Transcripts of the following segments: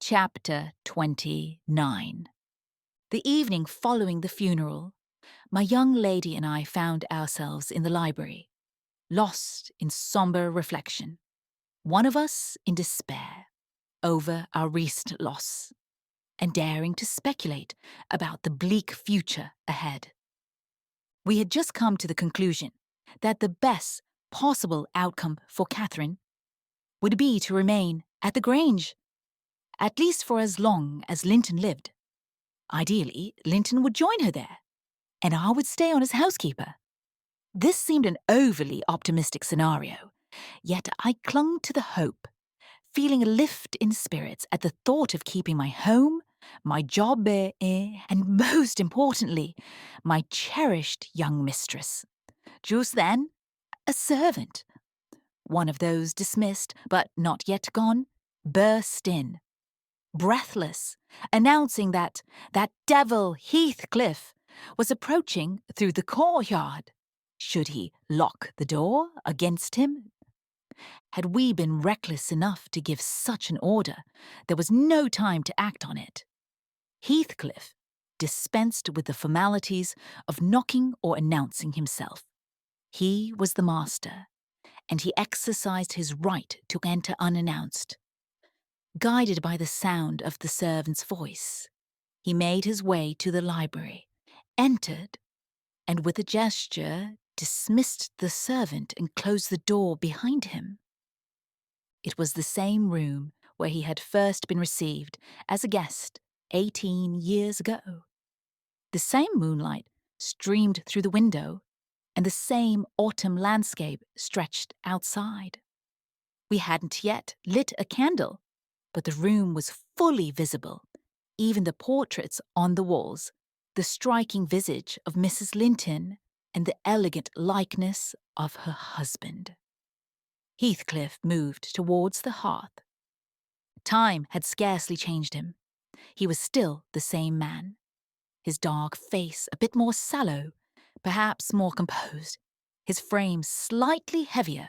Chapter 29. The evening following the funeral, my young lady and I found ourselves in the library, lost in sombre reflection, one of us in despair over our recent loss, and daring to speculate about the bleak future ahead. We had just come to the conclusion that the best possible outcome for Catherine would be to remain at the Grange, at least for as long as Linton lived. Ideally, Linton would join her there, and I would stay on as housekeeper. This seemed an overly optimistic scenario, yet I clung to the hope, feeling a lift in spirits at the thought of keeping my home, my job, and most importantly, my cherished young mistress. Just then, a servant, one of those dismissed but not yet gone, burst in, breathless, announcing that devil Heathcliff was approaching through the courtyard. Should he lock the door against him? Had we been reckless enough to give such an order, there was no time to act on it. Heathcliff dispensed with the formalities of knocking or announcing himself. He was the master, and he exercised his right to enter unannounced. Guided by the sound of the servant's voice, he made his way to the library, entered, and with a gesture dismissed the servant and closed the door behind him. It was the same room where he had first been received as a guest 18 years ago. The same moonlight streamed through the window, and the same autumn landscape stretched outside. We hadn't yet lit a candle, but the room was fully visible, even the portraits on the walls, the striking visage of Mrs. Linton, and the elegant likeness of her husband. Heathcliff moved towards the hearth. Time had scarcely changed him. He was still the same man, his dark face a bit more sallow, perhaps more composed, his frame slightly heavier,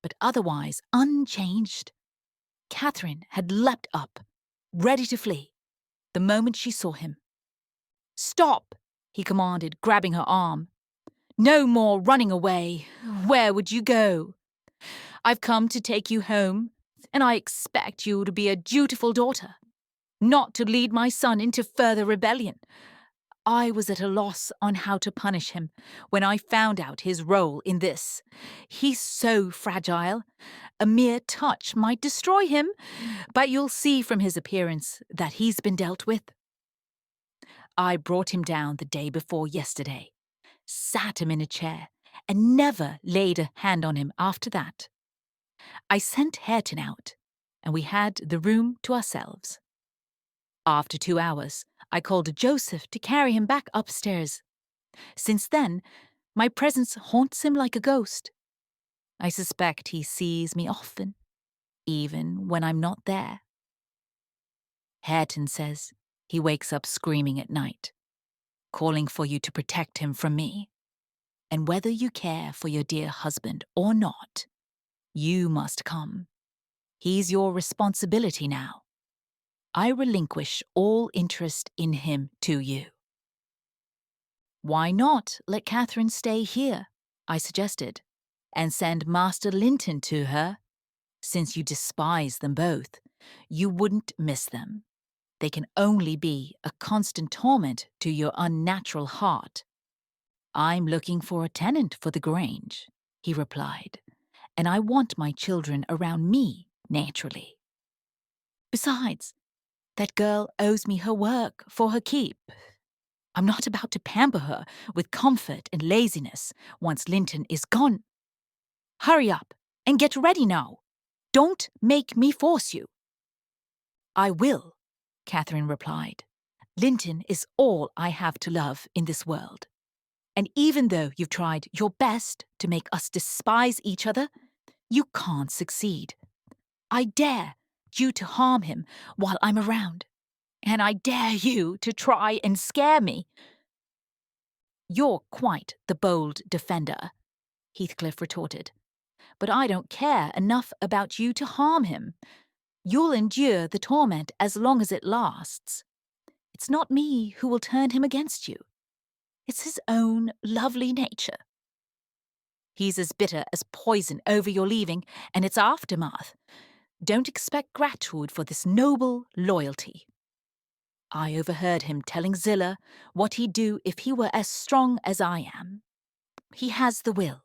but otherwise unchanged. Catherine had leapt up, ready to flee, the moment she saw him. "Stop!" he commanded, grabbing her arm. "No more running away. Where would you go? I've come to take you home, and I expect you to be a dutiful daughter, not to lead my son into further rebellion. I was at a loss on how to punish him when I found out his role in this. He's so fragile. A mere touch might destroy him, but you'll see from his appearance that he's been dealt with. I brought him down the day before yesterday, sat him in a chair, and never laid a hand on him after that. I sent Hareton out, and we had the room to ourselves. After 2 hours, I called Joseph to carry him back upstairs. Since then, my presence haunts him like a ghost. I suspect he sees me often, even when I'm not there. Hareton says he wakes up screaming at night, calling for you to protect him from me. And whether you care for your dear husband or not, you must come. He's your responsibility now. I relinquish all interest in him to you." "Why not let Catherine stay here?" I suggested, "and send Master Linton to her? Since you despise them both, you wouldn't miss them. They can only be a constant torment to your unnatural heart." "I'm looking for a tenant for the Grange," he replied, "and I want my children around me, naturally. Besides, that girl owes me her work for her keep. I'm not about to pamper her with comfort and laziness once Linton is gone. Hurry up and get ready now. Don't make me force you." "I will," Catherine replied. "Linton is all I have to love in this world. And even though you've tried your best to make us despise each other, you can't succeed. I dare you to harm him while I'm around, and I dare you to try and scare me." "You're quite the bold defender," Heathcliff retorted, "but I don't care enough about you to harm him. You'll endure the torment as long as it lasts. It's not me who will turn him against you. It's his own lovely nature. He's as bitter as poison over your leaving and its aftermath. Don't expect gratitude for this noble loyalty. I overheard him telling Zillah what he'd do if he were as strong as I am. He has the will,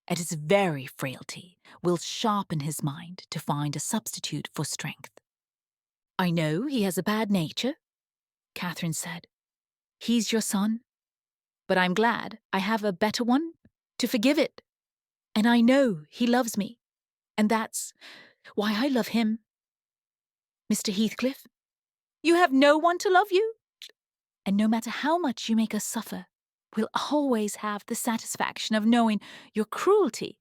and his very frailty will sharpen his mind to find a substitute for strength. I know he has a bad nature, Catherine said. He's your son, but I'm glad I have a better one to forgive it. And I know he loves me, and that's why I love him. Mr. Heathcliff, you have no one to love you? And no matter how much you make us suffer, we'll always have the satisfaction of knowing your cruelty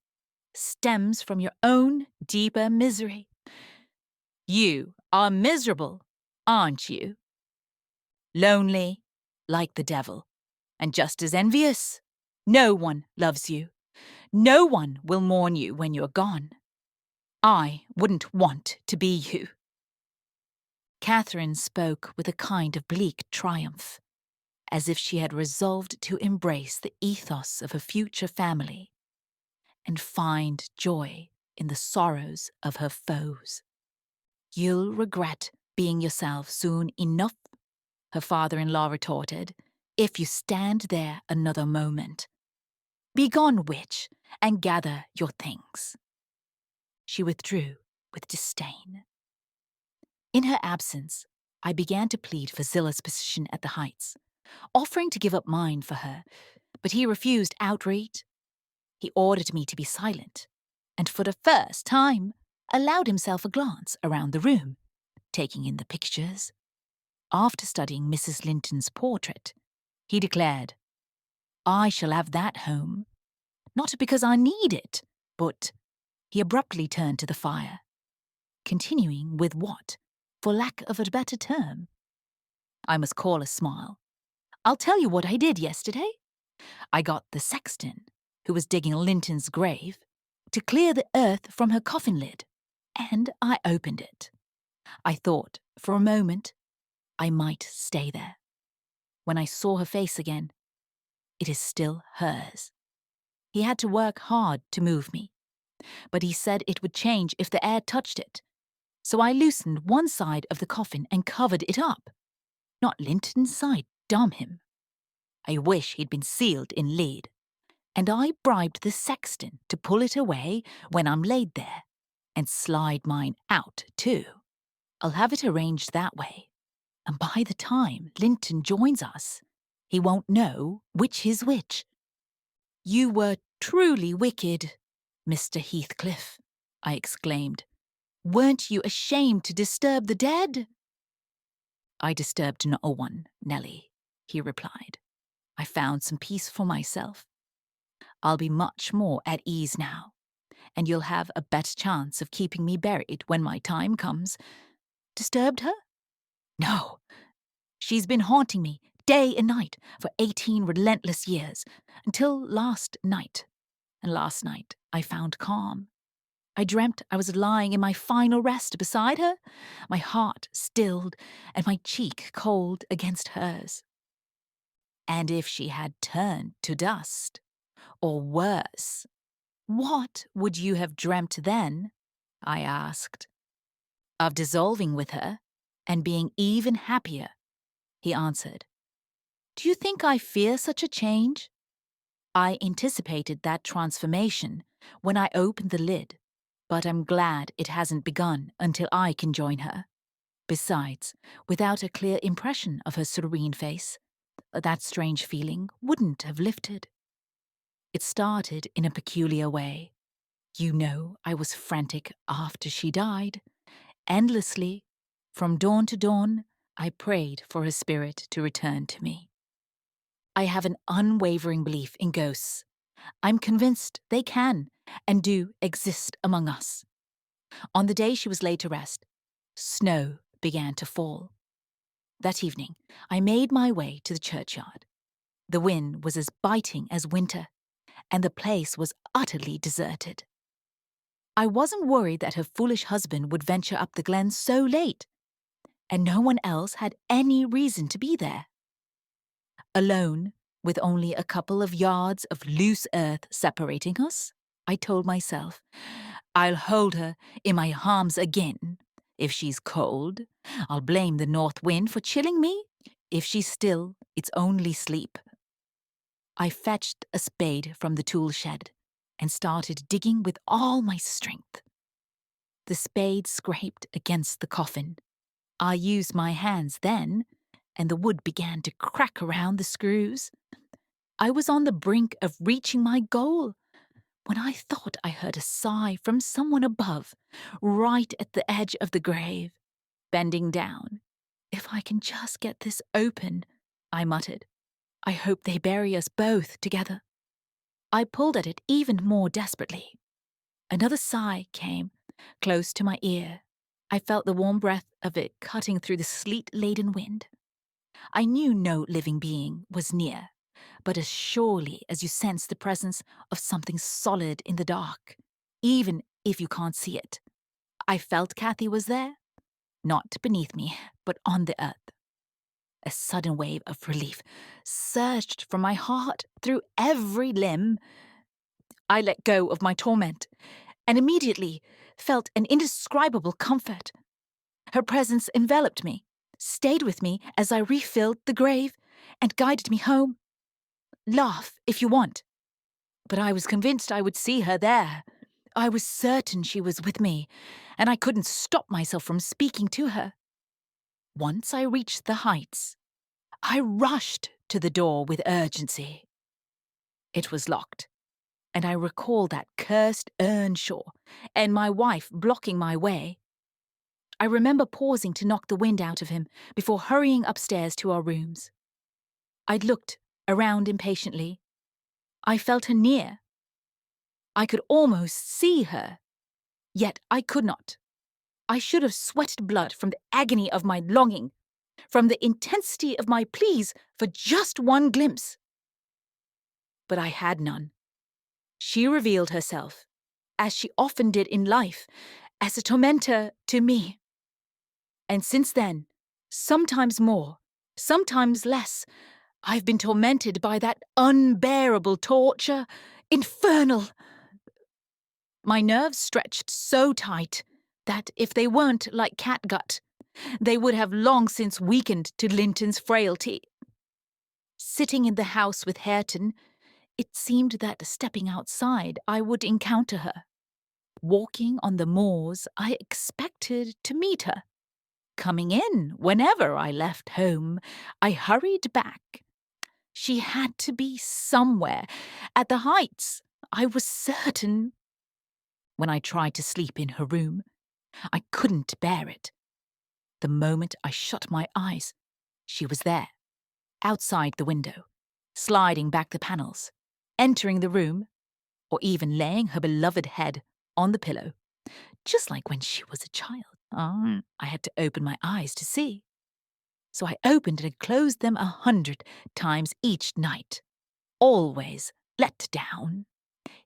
stems from your own deeper misery. You are miserable, aren't you? Lonely, like the devil, and just as envious. No one loves you. No one will mourn you when you're gone. I wouldn't want to be you. Catherine spoke with a kind of bleak triumph, as if she had resolved to embrace the ethos of a future family and find joy in the sorrows of her foes. You'll regret being yourself soon enough, her father-in-law retorted, if you stand there another moment. Begone, witch, and gather your things. She withdrew with disdain. In her absence, I began to plead for Zillah's position at the Heights, offering to give up mine for her, but he refused outright. He ordered me to be silent, and for the first time allowed himself a glance around the room, taking in the pictures. After studying Mrs. Linton's portrait, he declared, I shall have that home, not because I need it, but he abruptly turned to the fire, continuing with what, for lack of a better term, I must call a smile. I'll tell you what I did yesterday. I got the sexton, who was digging Linton's grave, to clear the earth from her coffin lid, and I opened it. I thought, for a moment, I might stay there. When I saw her face again, it is still hers. He had to work hard to move me, but he said it would change if the air touched it, so I loosened one side of the coffin and covered it up. Not Linton's side, damn him. I wish he'd been sealed in lead, and I bribed the sexton to pull it away when I'm laid there, and slide mine out too. I'll have it arranged that way, and by the time Linton joins us, he won't know which is which. You were truly wicked, Mr. Heathcliff, I exclaimed. Weren't you ashamed to disturb the dead? I disturbed no one, Nellie, he replied. I found some peace for myself. I'll be much more at ease now, and you'll have a better chance of keeping me buried when my time comes. Disturbed her? No. She's been haunting me day and night for 18 relentless years, until last night. And last night I found calm. I dreamt I was lying in my final rest beside her, my heart stilled and my cheek cold against hers. And if she had turned to dust, or worse, what would you have dreamt then? I asked. Of dissolving with her and being even happier, he answered. Do you think I fear such a change? I anticipated that transformation when I opened the lid, but I'm glad it hasn't begun until I can join her. Besides, without a clear impression of her serene face, that strange feeling wouldn't have lifted. It started in a peculiar way. You know, I was frantic after she died. Endlessly, from dawn to dawn, I prayed for her spirit to return to me. I have an unwavering belief in ghosts. I'm convinced they can and do exist among us. On the day she was laid to rest, snow began to fall. That evening, I made my way to the churchyard. The wind was as biting as winter, and the place was utterly deserted. I wasn't worried that her foolish husband would venture up the glen so late, and no one else had any reason to be there. Alone, with only a couple of yards of loose earth separating us, I told myself, I'll hold her in my arms again. If she's cold, I'll blame the north wind for chilling me. If she's still, it's only sleep. I fetched a spade from the tool shed and started digging with all my strength. The spade scraped against the coffin. I used my hands then, and the wood began to crack around the screws. I was on the brink of reaching my goal when I thought I heard a sigh from someone above, right at the edge of the grave. Bending down, "If I can just get this open," I muttered. "I hope they bury us both together." I pulled at it even more desperately. Another sigh came, close to my ear. I felt the warm breath of it cutting through the sleet-laden wind. I knew no living being was near, but as surely as you sense the presence of something solid in the dark, even if you can't see it, I felt Kathy was there, not beneath me, but on the earth. A sudden wave of relief surged from my heart through every limb. I let go of my torment and immediately felt an indescribable comfort. Her presence enveloped me, stayed with me as I refilled the grave, and guided me home. Laugh if you want. But I was convinced I would see her there. I was certain she was with me, and I couldn't stop myself from speaking to her. Once I reached the heights, I rushed to the door with urgency. It was locked, and I recalled that cursed Earnshaw and my wife blocking my way. I remember pausing to knock the wind out of him before hurrying upstairs to our rooms. I'd looked around impatiently. I felt her near. I could almost see her, yet I could not. I should have sweated blood from the agony of my longing, from the intensity of my pleas for just one glimpse. But I had none. She revealed herself, as she often did in life, as a tormentor to me. And since then, sometimes more, sometimes less, I've been tormented by that unbearable torture, infernal. My nerves stretched so tight that if they weren't like catgut, they would have long since weakened to Linton's frailty. Sitting in the house with Hareton, it seemed that stepping outside I would encounter her. Walking on the moors, I expected to meet her. Coming in whenever I left home, I hurried back. She had to be somewhere, at the Heights, I was certain. When I tried to sleep in her room, I couldn't bear it. The moment I shut my eyes, she was there, outside the window, sliding back the panels, entering the room, or even laying her beloved head on the pillow, just like when she was a child. I had to open my eyes to see. So I opened and closed them 100 times each night, always let down.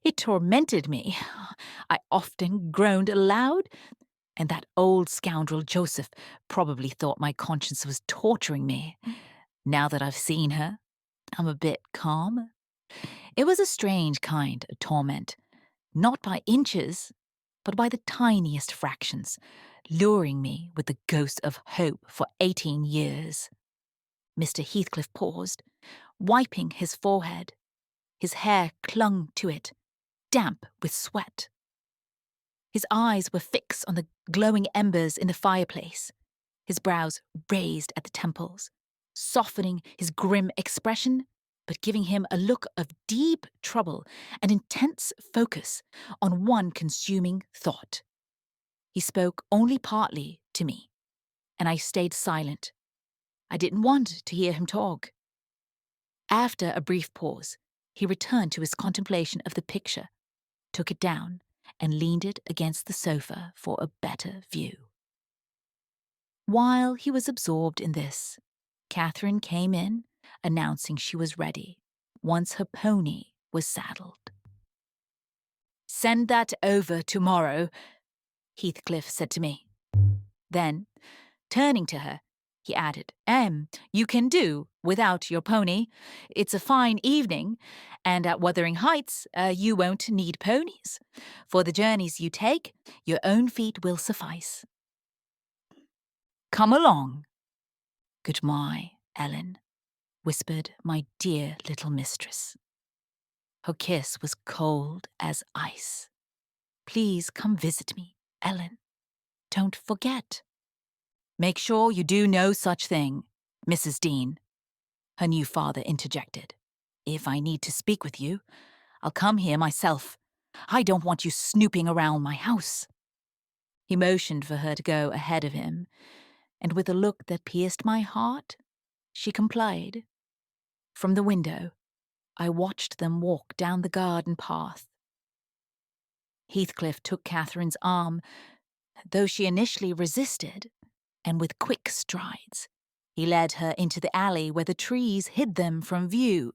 It tormented me. I often groaned aloud, and that old scoundrel Joseph probably thought my conscience was torturing me. Now that I've seen her, I'm a bit calm. It was a strange kind of torment, not by inches, but by the tiniest fractions, luring me with the ghost of hope for 18 years. Mr. Heathcliff paused, wiping his forehead. His hair clung to it, damp with sweat. His eyes were fixed on the glowing embers in the fireplace, his brows raised at the temples, softening his grim expression, but giving him a look of deep trouble and intense focus on one consuming thought. He spoke only partly to me, and I stayed silent. I didn't want to hear him talk. After a brief pause, he returned to his contemplation of the picture, took it down, and leaned it against the sofa for a better view. While he was absorbed in this, Catherine came in, announcing she was ready, once her pony was saddled. Send that over tomorrow, Heathcliff said to me. Then, turning to her, he added, you can do without your pony. It's a fine evening, and at Wuthering Heights you won't need ponies. For the journeys you take, your own feet will suffice. Come along. Goodbye, Ellen, whispered my dear little mistress. Her kiss was cold as ice. Please come visit me, Ellen. Don't forget. Make sure you do no such thing, Mrs. Dean, her new father interjected. If I need to speak with you, I'll come here myself. I don't want you snooping around my house. He motioned for her to go ahead of him, and with a look that pierced my heart, she complied. From the window, I watched them walk down the garden path. Heathcliff took Catherine's arm, though she initially resisted, and with quick strides, he led her into the alley where the trees hid them from view,